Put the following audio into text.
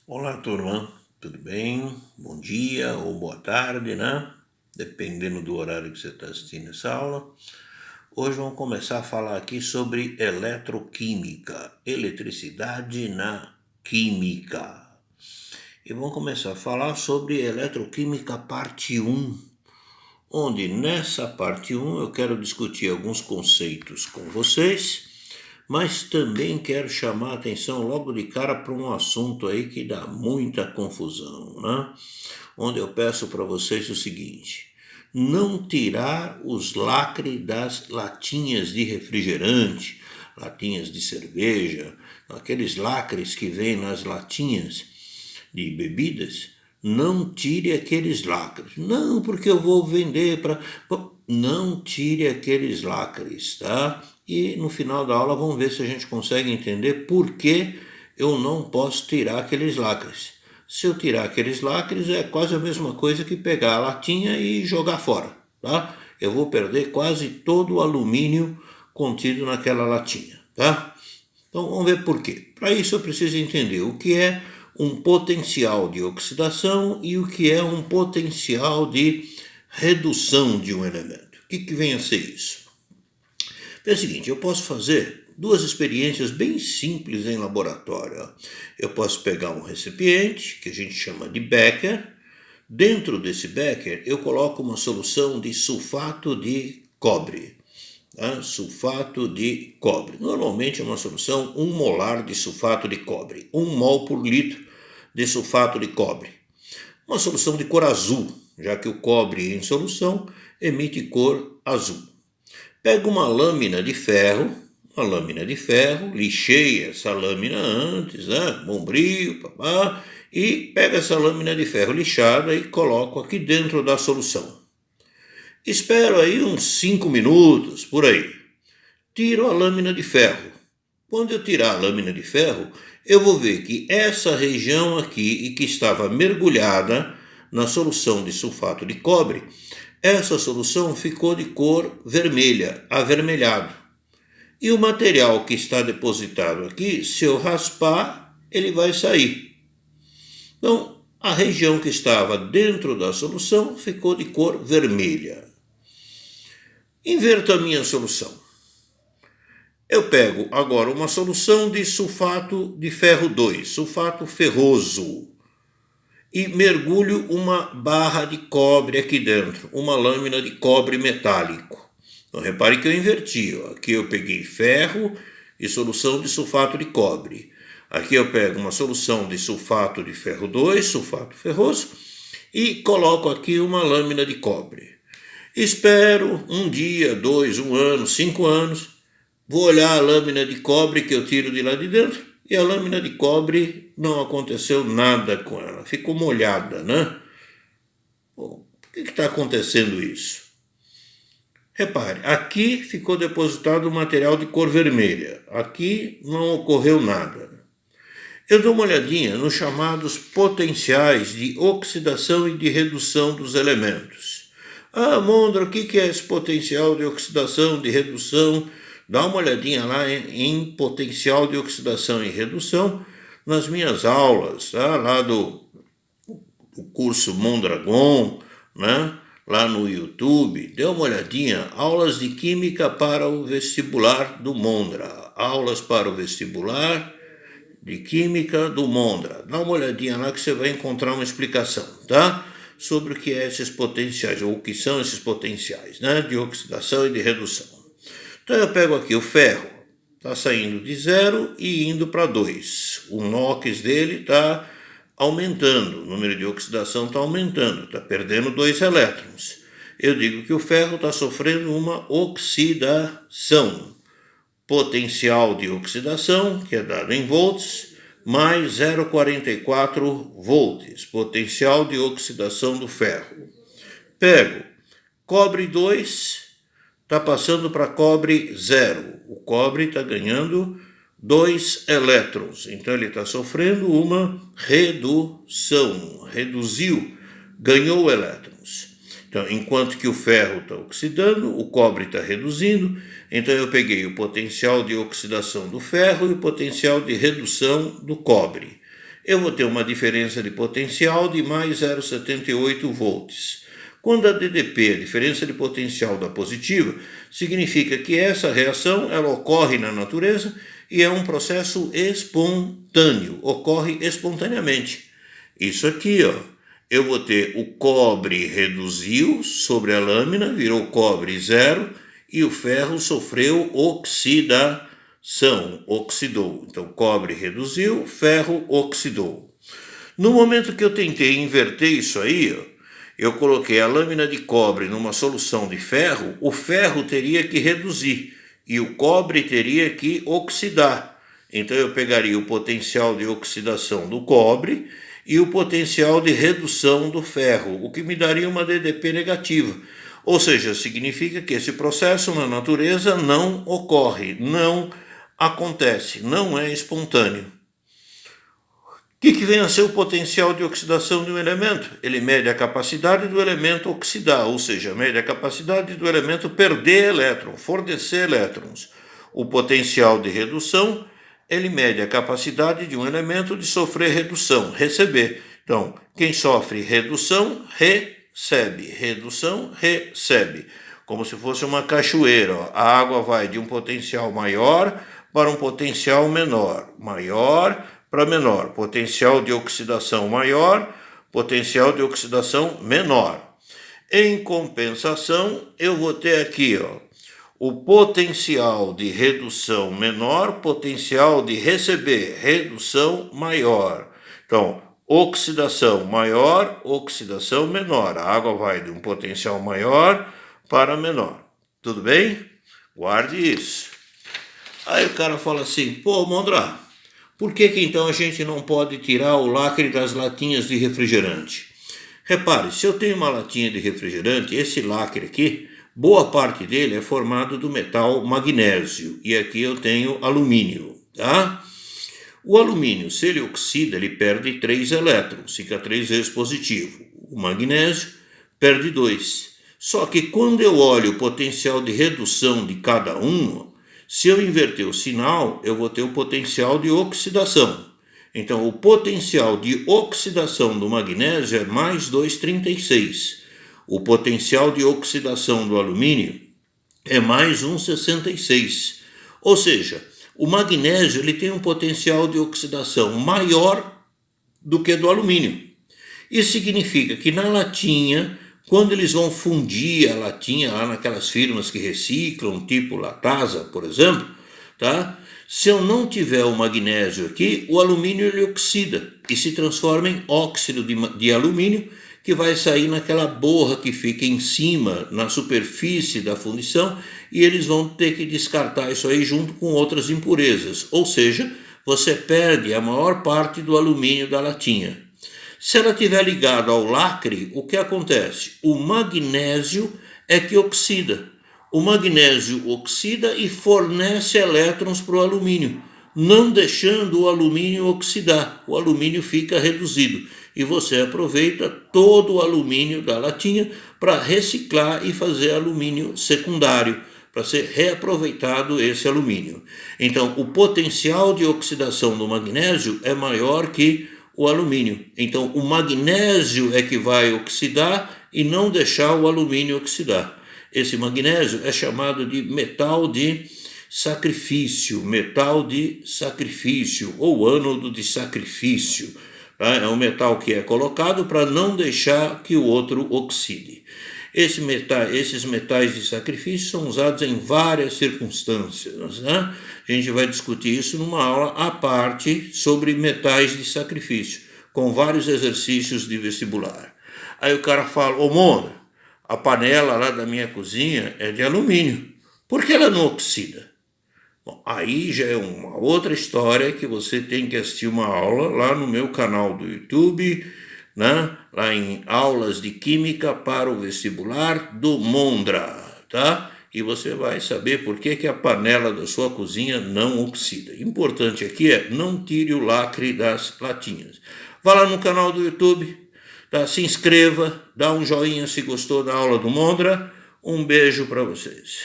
Olá, turma, tudo bem? Bom dia ou boa tarde, né? Dependendo do horário que você está assistindo essa aula. Hoje vamos começar a falar aqui sobre eletroquímica, eletricidade na química. E vamos começar a falar sobre eletroquímica parte 1, onde nessa parte 1 eu quero discutir alguns conceitos com vocês, mas também quero chamar a atenção logo de cara para um assunto aí que dá muita confusão, né? Onde eu peço para vocês o seguinte: não tirar os lacres das latinhas de refrigerante, latinhas de cerveja, aqueles lacres que vêm nas latinhas de bebidas. Não tire aqueles lacres. Não, porque eu vou vender para. Não tire aqueles lacres, tá? E no final da aula vamos ver se a gente consegue entender por que eu não posso tirar aqueles lacres. Se eu tirar aqueles lacres é quase a mesma coisa que pegar a latinha e jogar fora, tá? Eu vou perder quase todo o alumínio contido naquela latinha, tá? Então vamos ver por quê. Para isso eu preciso entender o que é um potencial de oxidação e o que é um potencial de redução de um elemento. O que vem a ser isso? É o seguinte, eu posso fazer duas experiências bem simples em laboratório. Eu posso pegar um recipiente, que a gente chama de becker. Dentro desse becker, eu coloco uma solução de sulfato de cobre. Tá? Sulfato de cobre. Normalmente é uma solução 1 molar de sulfato de cobre. 1 mol por litro de sulfato de cobre. Uma solução de cor azul, já que o cobre em solução emite cor azul. Pego uma lâmina de ferro, lixei essa lâmina antes, né? Bombril, papá, e pego essa lâmina de ferro lixada e coloco aqui dentro da solução. Espero aí uns 5 minutos, por aí. Tiro a lâmina de ferro. Quando eu tirar a lâmina de ferro, eu vou ver que essa região aqui, que estava mergulhada na solução de sulfato de cobre, essa solução ficou de cor vermelha, avermelhado. E o material que está depositado aqui, se eu raspar, ele vai sair. Então, a região que estava dentro da solução ficou de cor vermelha. Inverto a minha solução. Eu pego agora uma solução de sulfato de ferro 2, sulfato ferroso, e mergulho uma barra de cobre aqui dentro, uma lâmina de cobre metálico. Então, repare que eu inverti. Aqui eu peguei ferro e solução de sulfato de cobre. Aqui eu pego uma solução de sulfato de ferro 2, sulfato ferroso, e coloco aqui uma lâmina de cobre. Espero um dia, 2, 1 ano, 5 anos. Vou olhar a lâmina de cobre que eu tiro de lá de dentro e a lâmina de cobre não aconteceu nada com ela. Ficou molhada, né? Bom, por que está acontecendo isso? Repare, aqui ficou depositado um material de cor vermelha. Aqui não ocorreu nada. Eu dou uma olhadinha nos chamados potenciais de oxidação e de redução dos elementos. Ah, Mondra, o que é esse potencial de oxidação, de redução? Dá uma olhadinha lá em potencial de oxidação e redução nas minhas aulas, tá? Lá do curso Mondragon, né? Lá no YouTube. Dê uma olhadinha, aulas de química para o vestibular do Mondra. Aulas para o vestibular de química do Mondra. Dá uma olhadinha lá que você vai encontrar uma explicação, tá? Sobre o que é esses potenciais, ou o que são esses potenciais, né? De oxidação e de redução. Então eu pego aqui o ferro, está saindo de 0 e indo para 2. O NOx dele está aumentando, o número de oxidação está aumentando, está perdendo 2 elétrons. Eu digo que o ferro está sofrendo uma oxidação. Potencial de oxidação, que é dado em volts, mais 0,44 volts, potencial de oxidação do ferro. Pego cobre 2, está passando para cobre 0. O cobre está ganhando 2 elétrons. Então ele está sofrendo uma redução. Reduziu, ganhou elétrons. Então, enquanto que o ferro está oxidando, o cobre está reduzindo. Então eu peguei o potencial de oxidação do ferro e o potencial de redução do cobre. eu vou ter uma diferença de potencial de mais 0,78 volts. Quando a DDP, a diferença de potencial, dá positiva, significa que essa reação ela ocorre na natureza e é um processo espontâneo, ocorre espontaneamente. Isso aqui, ó, eu vou ter o cobre reduziu sobre a lâmina, virou cobre zero, e o ferro sofreu oxidação, oxidou. Então, cobre reduziu, ferro oxidou. No momento que eu tentei inverter isso aí, ó, eu coloquei a lâmina de cobre numa solução de ferro, o ferro teria que reduzir e o cobre teria que oxidar. Então eu pegaria o potencial de oxidação do cobre e o potencial de redução do ferro, o que me daria uma DDP negativa. Ou seja, significa que esse processo na natureza não ocorre, não acontece, não é espontâneo. O que vem a ser o potencial de oxidação de um elemento? Ele mede a capacidade do elemento oxidar, ou seja, mede a capacidade do elemento perder elétron, fornecer elétrons. O potencial de redução, ele mede a capacidade de um elemento de sofrer redução, receber. Então, quem sofre redução, recebe. Redução, recebe. Como se fosse uma cachoeira. Ó. A água vai de um potencial maior para um potencial menor. Maior para menor, potencial de oxidação maior, potencial de oxidação menor. Em compensação, eu vou ter aqui, ó, o potencial de redução menor, potencial de receber redução maior. Então, oxidação maior, oxidação menor. A água vai de um potencial maior para menor. Tudo bem? Guarde isso. Aí o cara fala assim, pô, Mondra, por que então a gente não pode tirar o lacre das latinhas de refrigerante? Repare, se eu tenho uma latinha de refrigerante, esse lacre aqui, boa parte dele é formado do metal magnésio. E aqui eu tenho alumínio, tá? O alumínio, se ele oxida, ele perde 3 elétrons, fica 3 vezes positivo. O magnésio perde 2. Só que quando eu olho o potencial de redução de cada um, se eu inverter o sinal, eu vou ter o potencial de oxidação. Então, o potencial de oxidação do magnésio é mais 2,36. O potencial de oxidação do alumínio é mais 1,66. Ou seja, o magnésio ele tem um potencial de oxidação maior do que do alumínio. Isso significa que na latinha, quando eles vão fundir a latinha lá naquelas firmas que reciclam, tipo Latasa, por exemplo, tá? Se eu não tiver o magnésio aqui, o alumínio ele oxida e se transforma em óxido de alumínio, que vai sair naquela borra que fica em cima, na superfície da fundição, e eles vão ter que descartar isso aí junto com outras impurezas. Ou seja, você perde a maior parte do alumínio da latinha. Se ela estiver ligada ao lacre, o que acontece? O magnésio é que oxida. O magnésio oxida e fornece elétrons para o alumínio, não deixando o alumínio oxidar. O alumínio fica reduzido e você aproveita todo o alumínio da latinha para reciclar e fazer alumínio secundário, para ser reaproveitado esse alumínio. Então, o potencial de oxidação do magnésio é maior que o alumínio. Então, o magnésio é que vai oxidar e não deixar o alumínio oxidar. Esse magnésio é chamado de metal de sacrifício ou ânodo de sacrifício. Tá? É um metal que é colocado para não deixar que o outro oxide. Esses metais de sacrifício são usados em várias circunstâncias. Né? A gente vai discutir isso numa aula à parte sobre metais de sacrifício, com vários exercícios de vestibular. Aí o cara fala, ô Mondra, a panela lá da minha cozinha é de alumínio. Por que ela não oxida? Bom, aí já é uma outra história que você tem que assistir uma aula lá no meu canal do YouTube, né? Lá em Aulas de Química para o Vestibular do Mondra, tá? E você vai saber por que a panela da sua cozinha não oxida. Importante aqui é não tire o lacre das latinhas. Vá lá no canal do YouTube, tá? Se inscreva, dá um joinha se gostou da aula do Mondra. Um beijo para vocês.